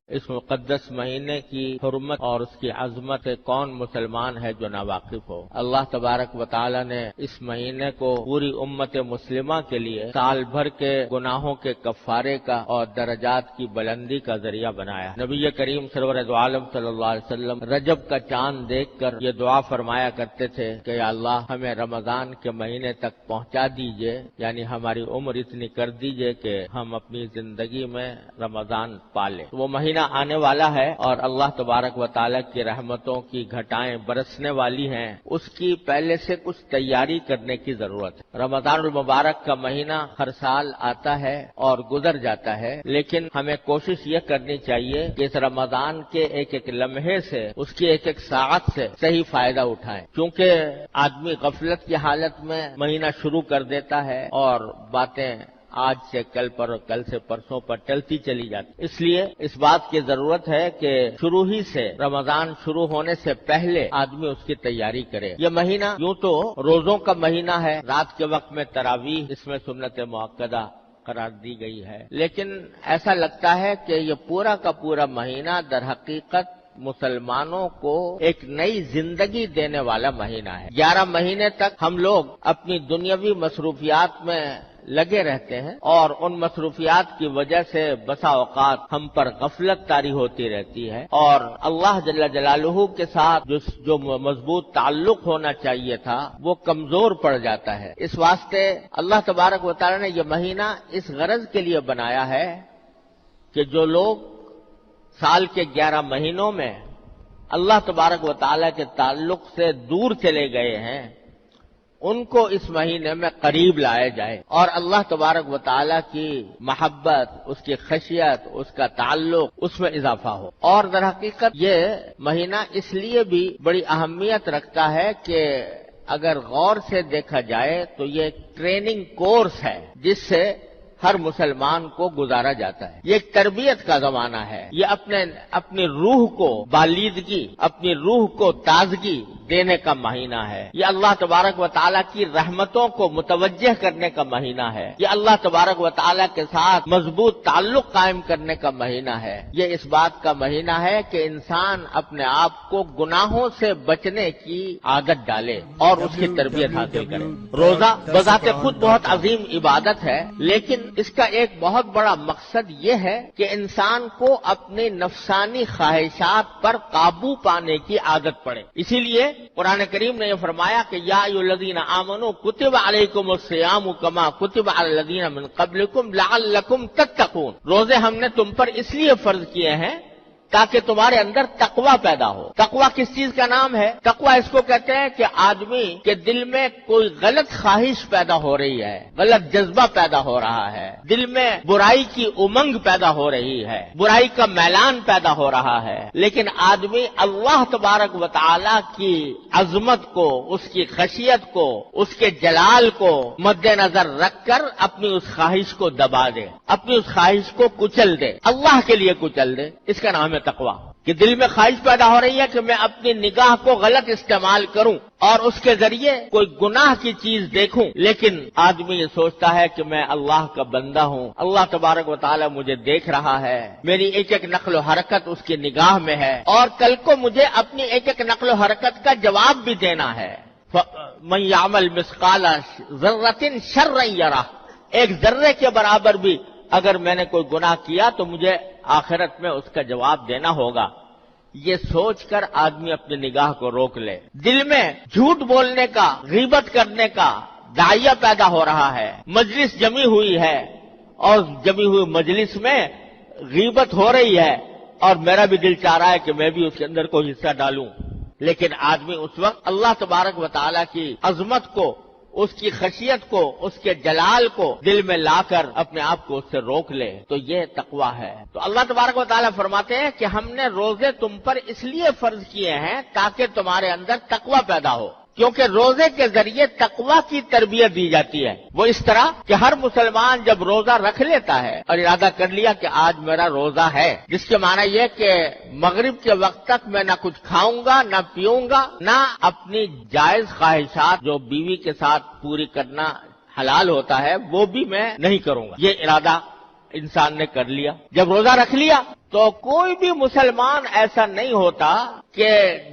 اس مقدس مہینے کی حرمت اور اس کی عظمت سے کون مسلمان ہے جو ناواقف ہو؟ اللہ تبارک و تعالی نے اس مہینے کو پوری امت مسلمہ کے لیے سال بھر کے گناہوں کے کفارے کا اور درجات کی بلندی کا ذریعہ بنایا۔ نبی کریم سرور دو عالم صلی اللہ علیہ وسلم رجب کا چاند دیکھ کر یہ دعا فرمایا کرتے تھے کہ یا اللہ ہمیں رمضان کے مہینے تک پہنچا دیجئے، یعنی ہماری عمر اتنی کر دیجئے کہ ہم اپنی زندگی میں رمضان پالیں۔ وہ مہینہ آنے والا ہے اور اللہ تبارک و تعالی کی رحمتوں کی گھٹائیں برسنے والی ہیں، اس کی پہلے سے کچھ تیاری کرنے کی ضرورت ہے۔ رمضان المبارک کا مہینہ ہر سال آتا ہے اور گزر جاتا ہے، لیکن ہمیں کوشش یہ کرنی چاہیے کہ اس رمضان کے ایک ایک لمحے سے، اس کی ایک ایک ساعت سے صحیح فائدہ اٹھائیں، کیونکہ آدمی غفلت کی حالت میں مہینہ شروع کر دیتا ہے اور باتیں آج سے کل پر اور کل سے پرسوں پر ٹلتی چلی جاتی۔ اس لیے اس بات کی ضرورت ہے کہ شروع ہی سے، رمضان شروع ہونے سے پہلے آدمی اس کی تیاری کرے۔ یہ مہینہ یوں تو روزوں کا مہینہ ہے، رات کے وقت میں تراویح اس میں سنت مؤکدہ قرار دی گئی ہے، لیکن ایسا لگتا ہے کہ یہ پورا کا پورا مہینہ در حقیقت مسلمانوں کو ایک نئی زندگی دینے والا مہینہ ہے۔ 11 مہینے تک ہم لوگ اپنی دنیاوی مصروفیات میں لگے رہتے ہیں اور ان مصروفیات کی وجہ سے بسا اوقات ہم پر غفلت طاری ہوتی رہتی ہے اور اللہ جل جلالہ کے ساتھ جو مضبوط تعلق ہونا چاہیے تھا وہ کمزور پڑ جاتا ہے۔ اس واسطے اللہ تبارک و تعالی نے یہ مہینہ اس غرض کے لیے بنایا ہے کہ جو لوگ سال کے 11 مہینوں میں اللہ تبارک و تعالی کے تعلق سے دور چلے گئے ہیں، ان کو اس مہینے میں قریب لایا جائے اور اللہ تبارک و تعالی کی محبت، اس کی خشیت، اس کا تعلق، اس میں اضافہ ہو۔ اور در حقیقت یہ مہینہ اس لیے بھی بڑی اہمیت رکھتا ہے کہ اگر غور سے دیکھا جائے تو یہ ایک ٹریننگ کورس ہے جس سے ہر مسلمان کو گزارا جاتا ہے۔ یہ ایک تربیت کا زمانہ ہے، یہ اپنی روح کو بالیدگی، اپنی روح کو تازگی دینے کا مہینہ ہے۔ یہ اللہ تبارک و تعالیٰ کی رحمتوں کو متوجہ کرنے کا مہینہ ہے۔ یہ اللہ تبارک و تعالیٰ کے ساتھ مضبوط تعلق قائم کرنے کا مہینہ ہے۔ یہ اس بات کا مہینہ ہے کہ انسان اپنے آپ کو گناہوں سے بچنے کی عادت ڈالے اور اس کی تربیت حاصل کرے۔ روزہ بذات خود بہت عظیم عبادت ہے، لیکن اس کا ایک بہت بڑا مقصد یہ ہے کہ انسان کو اپنی نفسانی خواہشات پر قابو پانے کی عادت پڑے۔ اسی لیے قرآن کریم نے یہ فرمایا کہ یا ایھا الذین آمنوا کتب علیکم الصیام کما کتب علی الذین من قبلکم لعلکم تتقون۔ روزے ہم نے تم پر اس لیے فرض کیے ہیں تاکہ تمہارے اندر تقوی پیدا ہو۔ تقوی کس چیز کا نام ہے؟ تقوی اس کو کہتے ہیں کہ آدمی کے دل میں کوئی غلط خواہش پیدا ہو رہی ہے، غلط جذبہ پیدا ہو رہا ہے، دل میں برائی کی امنگ پیدا ہو رہی ہے، برائی کا میلان پیدا ہو رہا ہے، لیکن آدمی اللہ تبارک و تعالی کی عظمت کو، اس کی خشیت کو، اس کے جلال کو مد نظر رکھ کر اپنی اس خواہش کو دبا دے، اپنی اس خواہش کو کچل دے، اللہ کے لیے کچل دے۔ اس کا نام ہے تقویٰ، کہ دل میں خواہش پیدا ہو رہی ہے کہ میں اپنی نگاہ کو غلط استعمال کروں اور اس کے ذریعے کوئی گناہ کی چیز دیکھوں، لیکن آدمی یہ سوچتا ہے کہ میں اللہ کا بندہ ہوں، اللہ تبارک و تعالی مجھے دیکھ رہا ہے، میری ایک ایک نقل و حرکت اس کی نگاہ میں ہے اور کل کو مجھے اپنی ایک ایک نقل و حرکت کا جواب بھی دینا ہے۔ من یعمل مثقال ذرۃ شرا یرہ، ایک ذرے کے برابر بھی اگر میں نے کوئی گناہ کیا تو مجھے آخرت میں اس کا جواب دینا ہوگا۔ یہ سوچ کر آدمی اپنی نگاہ کو روک لے۔ دل میں جھوٹ بولنے کا، غیبت کرنے کا داعیہ پیدا ہو رہا ہے، مجلس جمی ہوئی ہے اور جمی ہوئی مجلس میں غیبت ہو رہی ہے اور میرا بھی دل چاہ رہا ہے کہ میں بھی اس کے اندر کوئی حصہ ڈالوں، لیکن آدمی اس وقت اللہ تبارک و تعالیٰ کی عظمت کو، اس کی خشیت کو، اس کے جلال کو دل میں لا کر اپنے آپ کو اس سے روک لے، تو یہ تقویٰ ہے۔ تو اللہ تبارک و تعالیٰ فرماتے ہیں کہ ہم نے روزے تم پر اس لیے فرض کیے ہیں تاکہ تمہارے اندر تقویٰ پیدا ہو، کیونکہ روزے کے ذریعے تقویٰ کی تربیت دی جاتی ہے۔ وہ اس طرح کہ ہر مسلمان جب روزہ رکھ لیتا ہے اور ارادہ کر لیا کہ آج میرا روزہ ہے، جس کے معنی یہ کہ مغرب کے وقت تک میں نہ کچھ کھاؤں گا، نہ پیوں گا، نہ اپنی جائز خواہشات جو بیوی کے ساتھ پوری کرنا حلال ہوتا ہے وہ بھی میں نہیں کروں گا، یہ ارادہ انسان نے کر لیا. جب روزہ رکھ لیا تو کوئی بھی مسلمان ایسا نہیں ہوتا کہ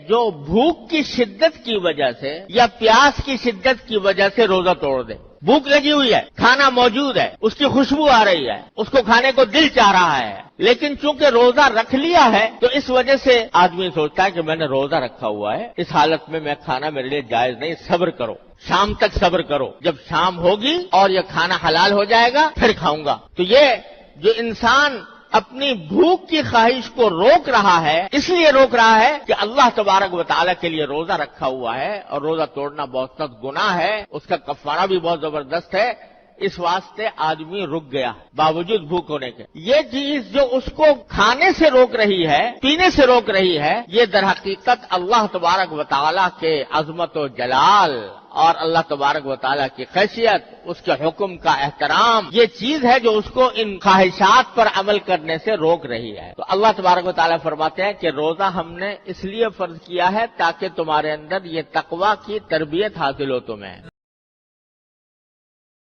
جو بھوک کی شدت کی وجہ سے یا پیاس کی شدت کی وجہ سے روزہ توڑ دے. بھوک لگی ہوئی ہے، کھانا موجود ہے، اس کی خوشبو آ رہی ہے، اس کو کھانے کو دل چاہ رہا ہے، لیکن چونکہ روزہ رکھ لیا ہے تو اس وجہ سے آدمی سوچتا ہے کہ میں نے روزہ رکھا ہوا ہے، اس حالت میں کھانا میرے لیے جائز نہیں، صبر کرو، شام تک صبر کرو، جب شام ہوگی اور یہ کھانا حلال ہو جائے گا پھر کھاؤں گا. تو یہ جو انسان اپنی بھوک کی خواہش کو روک رہا ہے، اس لیے روک رہا ہے کہ اللہ تبارک و تعالیٰ کے لیے روزہ رکھا ہوا ہے اور روزہ توڑنا بہت سخت گناہ ہے، اس کا کفارہ بھی بہت زبردست ہے. اس واسطے آدمی رک گیا باوجود بھوک ہونے کے. یہ چیز جو اس کو کھانے سے روک رہی ہے، پینے سے روک رہی ہے، یہ در حقیقت اللہ تبارک و تعالیٰ کے عظمت و جلال اور اللہ تبارک و تعالیٰ کی خیریت، اس کے حکم کا احترام، یہ چیز ہے جو اس کو ان خواہشات پر عمل کرنے سے روک رہی ہے. تو اللہ تبارک و تعالیٰ فرماتے ہیں کہ روزہ ہم نے اس لیے فرض کیا ہے تاکہ تمہارے اندر یہ تقویٰ کی تربیت حاصل ہو تمہیں.